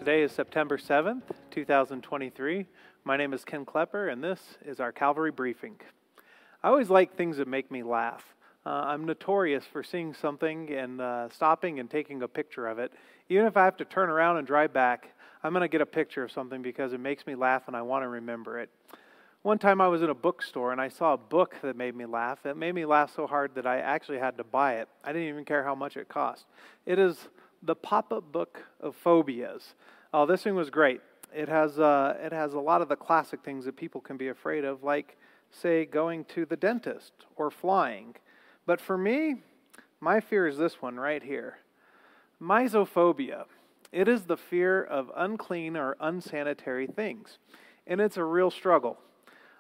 Today is September 7th, 2023. My name is Ken Klepper, and this is our Calvary briefing. I always like things that make me laugh. I'm notorious for seeing something and stopping and taking a picture of it. Even if I have to turn around and drive back, I'm going to get a picture of something because it makes me laugh and I want to remember it. One time I was in a bookstore and I saw a book that made me laugh. It made me laugh so hard that I actually had to buy it. I didn't even care how much it cost. It is the pop-up book of phobias. Oh, this thing was great. It has a lot of the classic things that people can be afraid of, like, say, going to the dentist or flying. But for me, my fear is this one right here. Misophobia. It is the fear of unclean or unsanitary things. And it's a real struggle.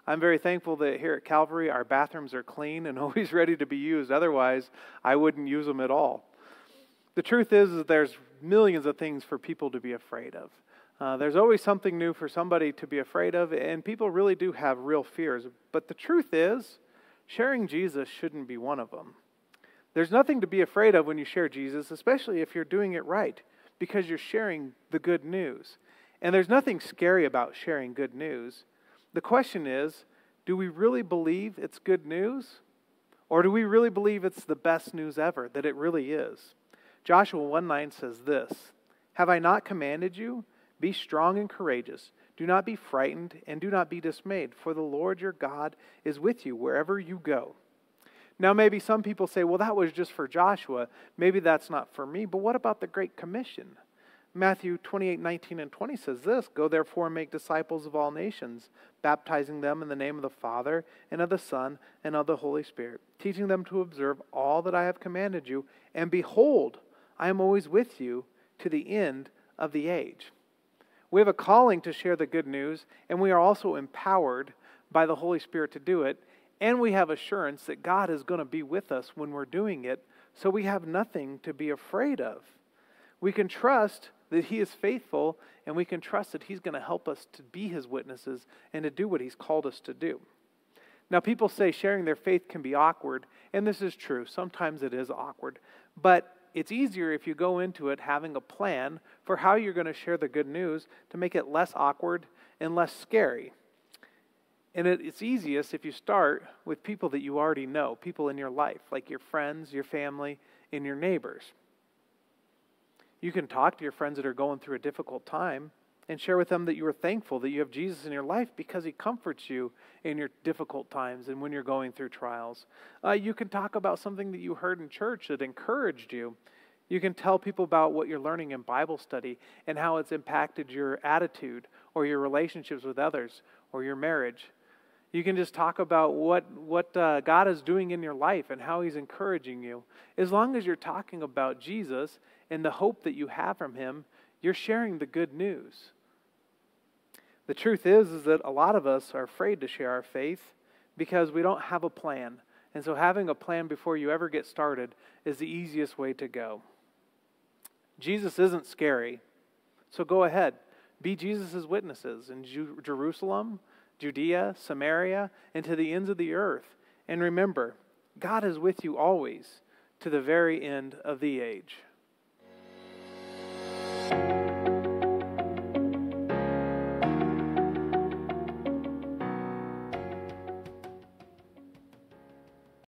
I'm very thankful that here at Calvary, our bathrooms are clean and always ready to be used. Otherwise, I wouldn't use them at all. The truth is that there's millions of things for people to be afraid of. There's always something new for somebody to be afraid of, and people really do have real fears. But the truth is, sharing Jesus shouldn't be one of them. There's nothing to be afraid of when you share Jesus, especially if you're doing it right, because you're sharing the good news. And there's nothing scary about sharing good news. The question is, do we really believe it's good news? Or do we really believe it's the best news ever, that it really is? Joshua 1:9 says this, "Have I not commanded you? Be strong and courageous. Do not be frightened and do not be dismayed, for the Lord your God is with you wherever you go." Now maybe some people say, well, that was just for Joshua. Maybe that's not for me. But what about the Great Commission? Matthew 28:19 and 20 says this, "Go therefore and make disciples of all nations, baptizing them in the name of the Father and of the Son and of the Holy Spirit, teaching them to observe all that I have commanded you. And behold, I am always with you to the end of the age." We have a calling to share the good news, and we are also empowered by the Holy Spirit to do it. And we have assurance that God is going to be with us when we're doing it, so we have nothing to be afraid of. We can trust that He is faithful, and we can trust that He's going to help us to be His witnesses and to do what He's called us to do. Now, people say sharing their faith can be awkward, and this is true. Sometimes it is awkward, but it's easier if you go into it having a plan for how you're going to share the good news to make it less awkward and less scary. And it's easiest if you start with people that you already know, people in your life, like your friends, your family, and your neighbors. You can talk to your friends that are going through a difficult time and share with them that you are thankful that you have Jesus in your life because He comforts you in your difficult times and when you're going through trials. You can talk about something that you heard in church that encouraged you. You can tell people about what you're learning in Bible study and how it's impacted your attitude or your relationships with others or your marriage. You can just talk about what God is doing in your life and how He's encouraging you. As long as you're talking about Jesus and the hope that you have from Him, you're sharing the good news. The truth is that a lot of us are afraid to share our faith because we don't have a plan. And so having a plan before you ever get started is the easiest way to go. Jesus isn't scary, so go ahead. Be Jesus' witnesses in Jerusalem, Judea, Samaria, and to the ends of the earth. And remember, God is with you always to the very end of the age.